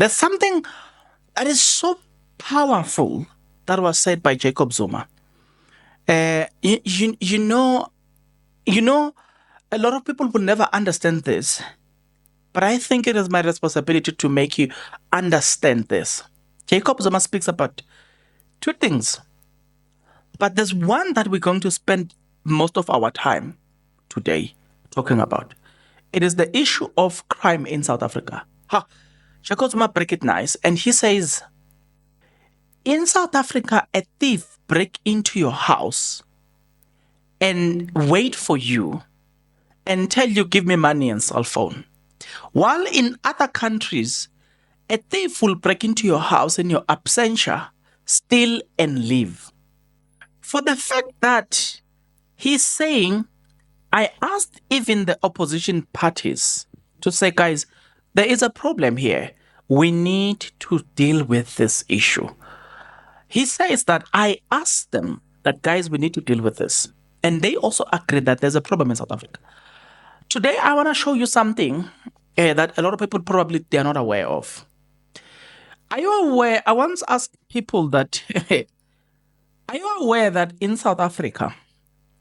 There's something that is so powerful that was said by Jacob Zuma. You know, a lot of people will never understand this, but I think it is my responsibility to make you understand this. Jacob Zuma speaks about two things, but there's one that we're going to spend most of our time today talking about. It is the issue of crime in South Africa. Jacob Zuma break it nice, and he says, in South Africa, a thief break into your house and wait for you and tell you, give me money and cell phone. While in other countries, a thief will break into your house in your absentia, steal and leave. For the fact that he's saying, I asked even the opposition parties to say, guys, there is a problem here. We need to deal with this issue. He says that I asked them that, guys, we need to deal with this. And they also agree that there's a problem in South Africa. Today, I want to show you something that a lot of people probably they are not aware of. Are you aware? I once asked people that, are you aware that in South Africa,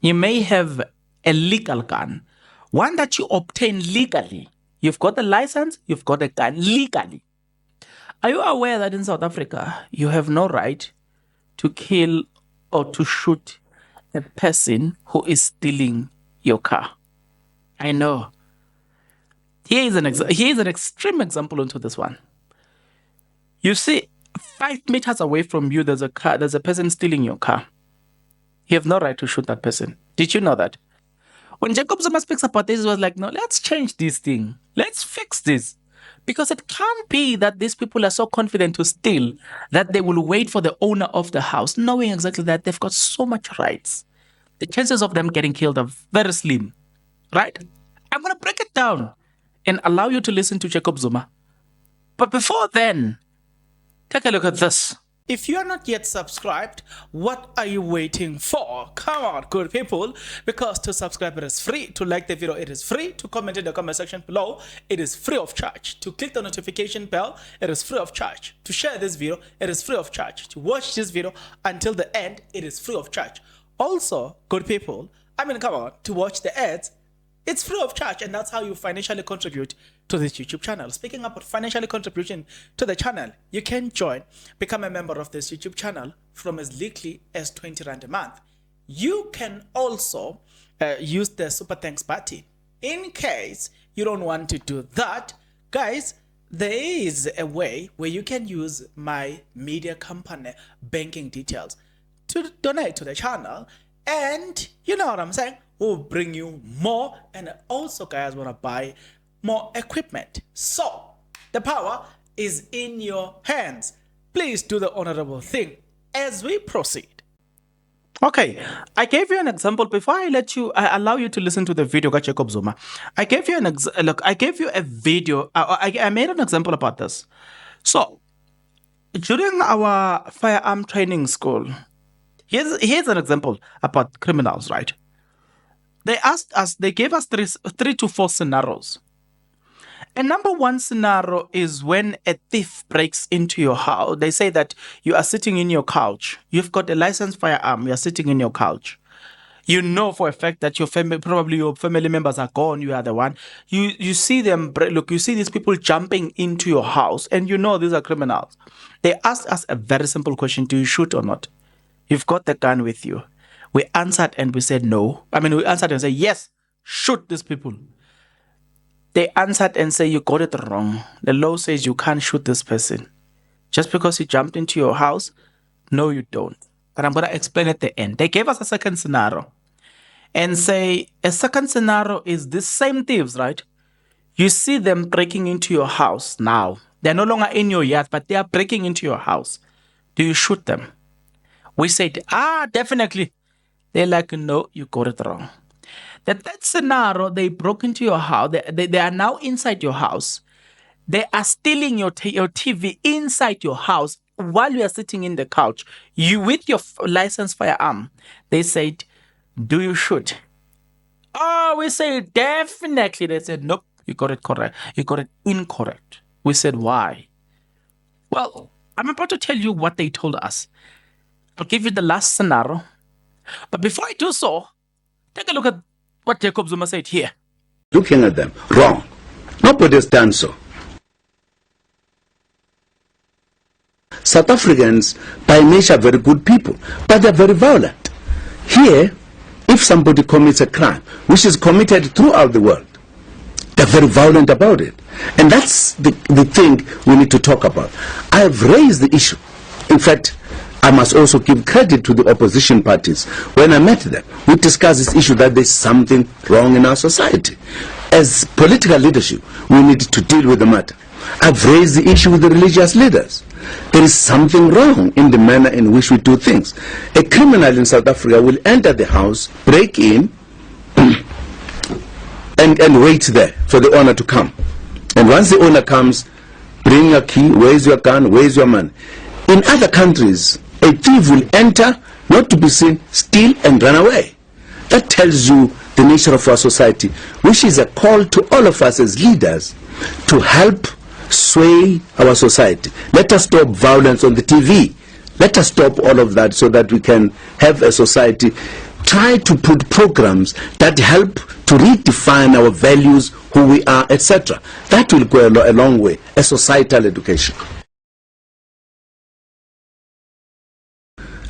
you may have a legal gun, one that you obtain legally. You've got a license, you've got a gun legally. Are you aware that in South Africa, you have no right to kill or to shoot a person who is stealing your car? I know. Here is an extreme example into this one. You see, 5 meters away from you, there's a person stealing your car. You have no right to shoot that person. Did you know that? When Jacob Zuma speaks about this, he was like, no, let's change this thing. Let's fix this. Because it can't be that these people are so confident to steal that they will wait for the owner of the house, knowing exactly that they've got so much rights. The chances of them getting killed are very slim, right? I'm going to break it down and allow you to listen to Jacob Zuma. But before then, take a look at this. If you are not yet subscribed, what are you waiting for? Come on, good people, because to subscribe it is free, to like the video it is free, to comment in the comment section below it is free of charge, to click the notification bell it is free of charge, to share this video it is free of charge, to watch this video until the end it is free of charge. Also, good people, come on, to watch the ads it's free of charge, and that's how you financially contribute to this YouTube channel. Speaking about financially contribution to the channel, you can become a member of this YouTube channel from as little as 20 Rand a month. You can also use the super thanks button. In case you don't want to do that, guys, there is a way where you can use my media company banking details to donate to the channel, and you know what I'm saying, we'll bring you more, and also guys want to buy more equipment. So the power is in your hands. Please do the honorable thing as we proceed. Okay, I gave you an example before I allow you to listen to the video by Jacob Zuma. I gave you I gave you a video. I made an example about this. So during our firearm training school, here's an example about criminals, right? They gave us three to four scenarios. And number one scenario is when a thief breaks into your house. They say that you are sitting in your couch. You've got a licensed firearm. You're sitting in your couch. You know for a fact that probably your family members are gone. You are the one. You see them. Look, you see these people jumping into your house, and you know these are criminals. They asked us a very simple question: do you shoot or not? You've got the gun with you. We answered and we said no. We answered and said, yes, shoot these people. They answered and say, you got it wrong. The law says you can't shoot this person. Just because he jumped into your house, no, you don't. But I'm going to explain at the end. They gave us a second scenario and say, a second scenario is these same thieves, right? You see them breaking into your house now. They're no longer in your yard, but they are breaking into your house. Do you shoot them? We said, definitely. They're like, no, you got it wrong. The third scenario, they broke into your house. They are now inside your house. They are stealing your TV inside your house while you are sitting in the couch. You with your licensed firearm. They said, do you shoot? Oh, we say definitely. They said, nope, you got it correct. You got it incorrect. We said, why? Well, I'm about to tell you what they told us. I'll give you the last scenario. But before I do so, take a look at what Jacob Zuma said here. Looking at them, wrong. Nobody has done so. South Africans, by nature, are very good people, but they're very violent. Here, if somebody commits a crime, which is committed throughout the world, they're very violent about it. And that's the thing we need to talk about. I have raised the issue. In fact, I must also give credit to the opposition parties. When I met them, we discussed this issue that there's something wrong in our society. As political leadership, we need to deal with the matter. I've raised the issue with the religious leaders. There is something wrong in the manner in which we do things. A criminal in South Africa will enter the house, break in, and wait there for the owner to come. And once the owner comes, bring your key, where's your gun, where's your money? In other countries, a thief will enter, not to be seen, steal and run away. That tells you the nature of our society, which is a call to all of us as leaders to help sway our society. Let us stop violence on the TV. Let us stop all of that so that we can have a society. Try to put programs that help to redefine our values, who we are, etc. That will go a long way, a societal education.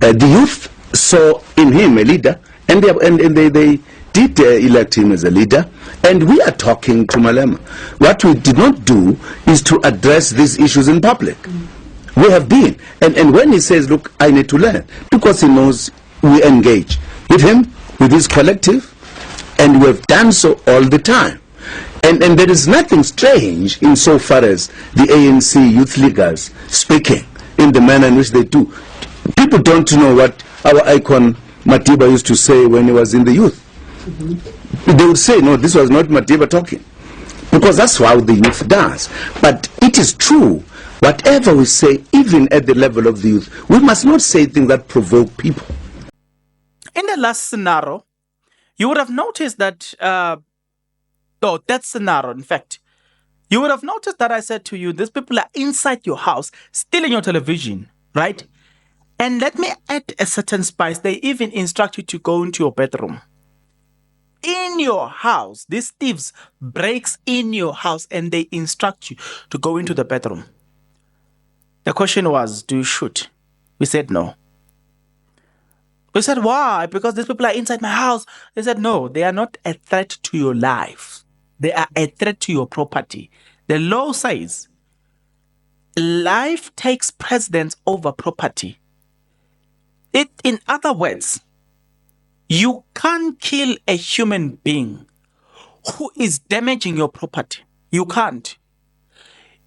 The youth saw in him a leader, and they did elect him as a leader, and we are talking to Malema. What we did not do is to address these issues in public. We have been, and when he says, look, I need to learn, because he knows we engage with him, with his collective, and we have done so all the time. And there is nothing strange insofar as the ANC youth leaders speaking in the manner in which they do. People don't know what our icon Matiba used to say when he was in the youth. They would say, no, this was not Matiba talking, because that's how the youth does. But it is true, whatever we say, even at the level of the youth, we must not say things that provoke people. In the last scenario, you would have noticed that, that scenario, in fact, you would have noticed that I said to you, these people are inside your house, stealing your television, right? And let me add a certain spice. They even instruct you to go into your bedroom. In your house, these thieves breaks in your house and they instruct you to go into the bedroom. The question was, do you shoot? We said no. We said, why? Because these people are inside my house. They said, no, they are not a threat to your life. They are a threat to your property. The law says life takes precedence over property. In other words, you can't kill a human being who is damaging your property. You can't.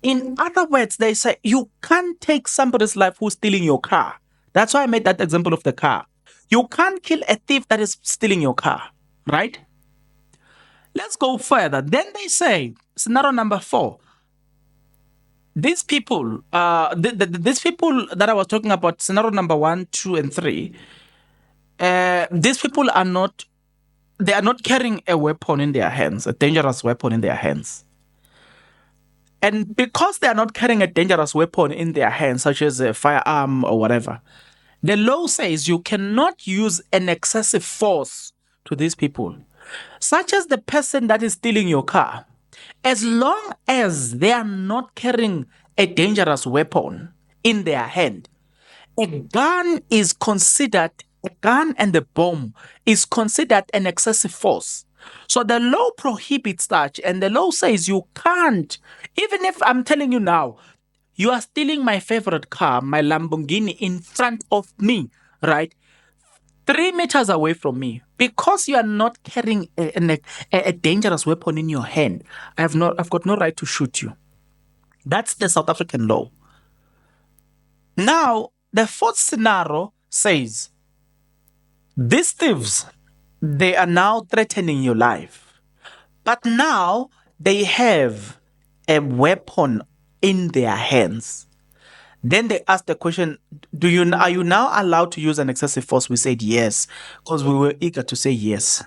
In other words, they say you can't take somebody's life who's stealing your car. That's why I made that example of the car. You can't kill a thief that is stealing your car, right? Let's go further. Then they say, scenario number 4. These people, these people that I was talking about, scenario number 1, 2, and 3, these people are not, they are not carrying a weapon in their hands, a dangerous weapon in their hands. And because they are not carrying a dangerous weapon in their hands, such as a firearm or whatever, the law says you cannot use an excessive force to these people, such as the person that is stealing your car. As long as they are not carrying a dangerous weapon in their hand, a gun is considered, a gun and the bomb is considered an excessive force. So the law prohibits that, and the law says you can't, even if I'm telling you now, you are stealing my favorite car, my Lamborghini, in front of me, right? 3 meters away from me, because you are not carrying a dangerous weapon in your hand, I've got no right to shoot you. That's the South African law. Now, the 4th scenario says, these thieves, they are now threatening your life, but now they have a weapon in their hands. Then they asked the question, are you now allowed to use an excessive force? We said yes, because we were eager to say yes.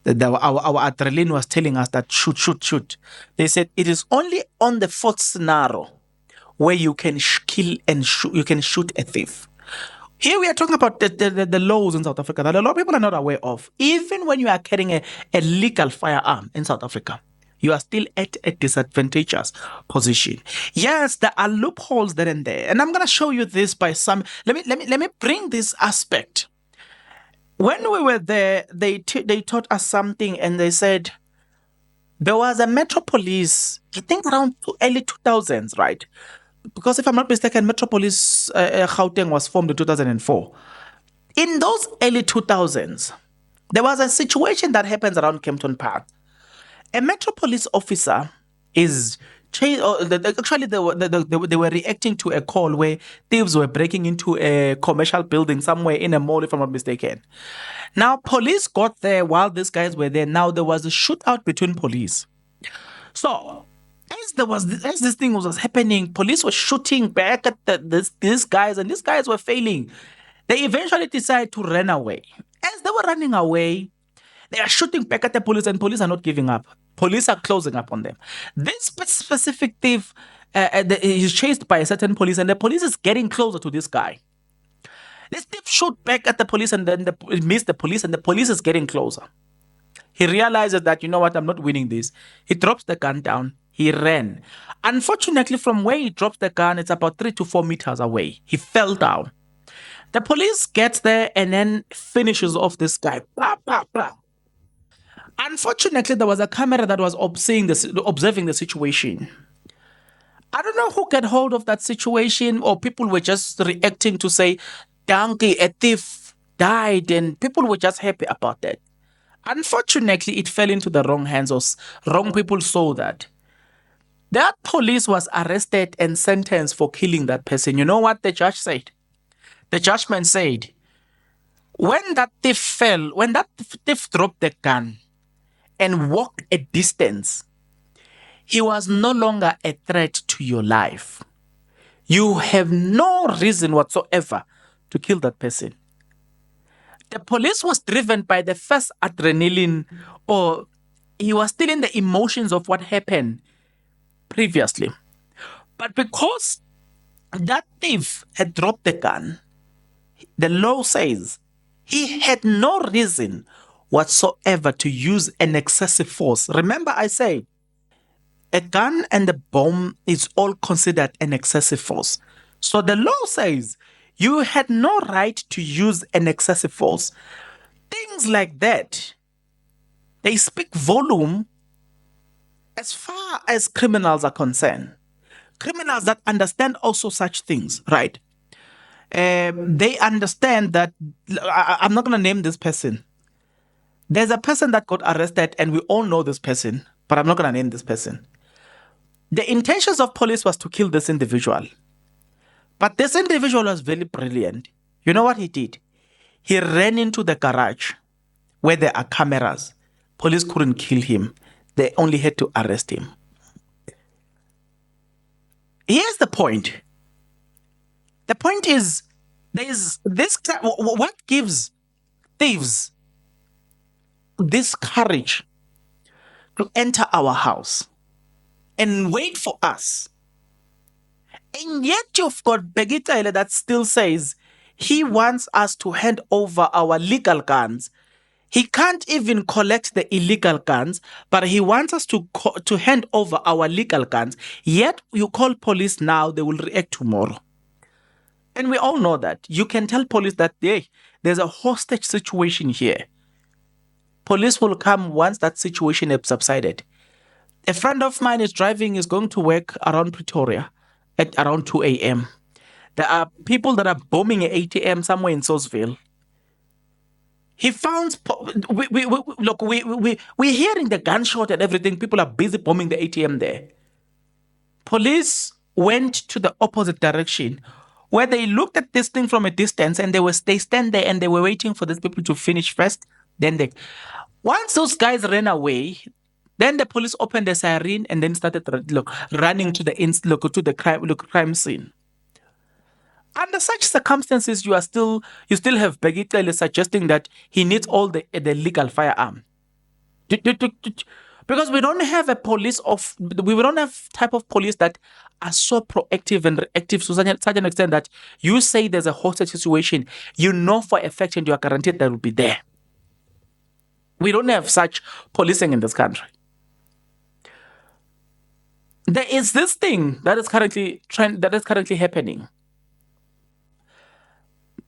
Our adrenaline was telling us that shoot. They said it is only on the 4th scenario where you can kill and shoot. You can shoot a thief. Here we are talking about the laws in South Africa that a lot of people are not aware of. Even when you are carrying a legal firearm in South Africa, you are still at a disadvantageous position. Yes, there are loopholes there and there, and I'm going to show you this by some. Let me bring this aspect. When we were there, they taught us something, and they said there was a metropolis. I think around early 2000s, right? Because if I'm not mistaken, Metropolis Gauteng was formed in 2004. In those early 2000s, there was a situation that happens around Kempton Park. A Metropolis officer is actually they were reacting to a call where thieves were breaking into a commercial building somewhere in a mall, if I'm not mistaken. Now, police got there while these guys were there. Now, there was a shootout between police. So, as this thing was happening, police were shooting back at these guys, and these guys were failing. They eventually decided to run away. As they were running away, they are shooting back at the police, and police are not giving up. Police are closing up on them. This specific thief is chased by a certain police, and the police is getting closer to this guy. This thief shoot back at the police, and then missed the police, and the police is getting closer. He realizes that, you know what, I'm not winning this. He drops the gun down. He ran. Unfortunately, from where he drops the gun, it's about 3 to 4 meters away. He fell down. The police gets there and then finishes off this guy. Blah, blah, blah. Unfortunately, there was a camera that was observing the situation. I don't know who got hold of that situation, or people were just reacting to say, donkey, a thief died, and people were just happy about that. Unfortunately, it fell into the wrong hands, or wrong people saw that. That police was arrested and sentenced for killing that person. You know what the judge said? The judgment said, when that thief dropped the gun and walked a distance, he was no longer a threat to your life. You have no reason whatsoever to kill that person. The police was driven by the first adrenaline, or he was still in the emotions of what happened previously. But because that thief had dropped the gun, the law says he had no reason whatsoever to use an excessive force. Remember, I said a gun and a bomb is all considered an excessive force. So the law says you had no right to use an excessive force. Things like that, they speak volume as far as criminals are concerned. Criminals that understand also such things, right? They understand that, I'm not going to name this person. There's a person that got arrested, and we all know this person, but I'm not going to name this person. The intentions of police was to kill this individual. But this individual was very brilliant. You know what he did? He ran into the garage where there are cameras. Police couldn't kill him. They only had to arrest him. Here's the point. The point is, what gives thieves this courage to enter our house and wait for us? And yet you've got Begitele that still says he wants us to hand over our legal guns. He can't even collect the illegal guns, but he wants us to hand over our legal guns. Yet you call police now, they will react tomorrow. And we all know that. You can tell police that, hey, there's a hostage situation here. Police will come once that situation has subsided. A friend of mine is going to work around Pretoria at around 2 a.m. There are people that are bombing at 8 a.m. somewhere in Sosville. He found, we're hearing the gunshot and everything. People are busy bombing the ATM there. Police went to the opposite direction, where they looked at this thing from a distance, and they stand there and they were waiting for these people to finish first. Once those guys ran away, then the police opened the siren and then started running to the crime scene. Under such circumstances, you still have Begitele suggesting that he needs all the legal firearm. Because we don't have we don't have type of police that are so proactive and reactive to such an extent that you say there's a hostage situation, you know for a fact and you are guaranteed that will be there. We don't have such policing in this country. There is this thing that is currently happening.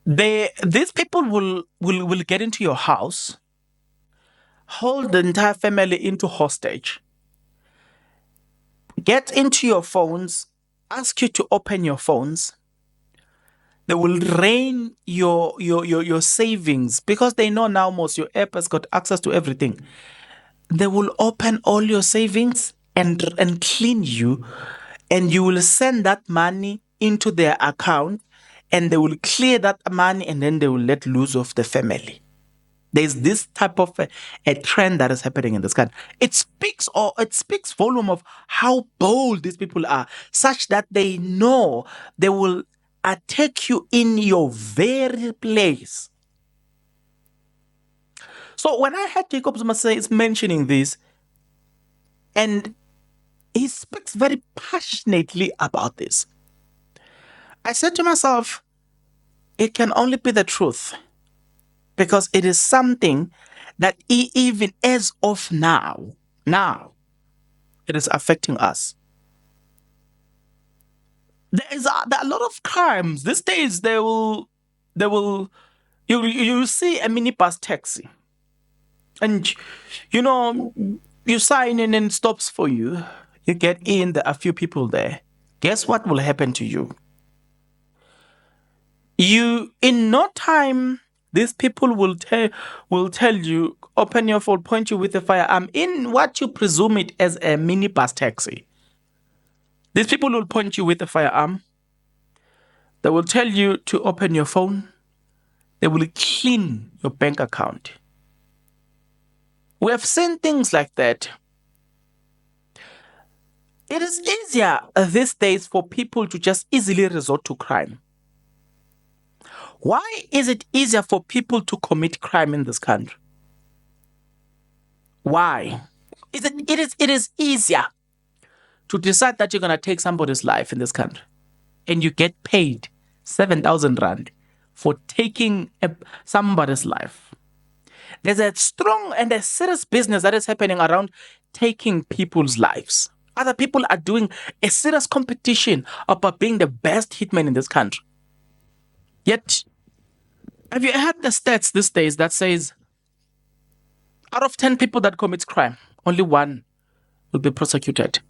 These people will get into your house, hold the entire family into hostage, get into your phones, ask you to open your phones. They will drain your savings because they know now most your app has got access to everything. They will open all your savings and clean you, and you will send that money into their account, and they will clear that money, and then they will let loose of the family. There's this type of a trend that is happening in this country. It speaks volume of how bold these people are, such that they know they will attack you in your very place. So when I heard Jacob Zuma is mentioning this, and he speaks very passionately about this, I said to myself, it can only be the truth, because it is something that even as of now, it is affecting us. There are a lot of crimes these days. You see a minibus taxi, and you sign in and it stops for you. You get in, there are a few people there. Guess what will happen to you? In no time, these people will tell you, open your phone, point you with a firearm in what you presume it as a minibus taxi. These people will point you with a firearm. They will tell you to open your phone. They will clean your bank account. We have seen things like that. It is easier these days for people to just easily resort to crime. Why is it easier for people to commit crime in this country? Why? It is easier to decide that you're going to take somebody's life in this country, and you get paid 7,000 rand for taking somebody's life. There's a strong and a serious business that is happening around taking people's lives. Other people are doing a serious competition about being the best hitman in this country. Yet, have you heard the stats these days that says out of 10 people that commit crime, only one will be prosecuted?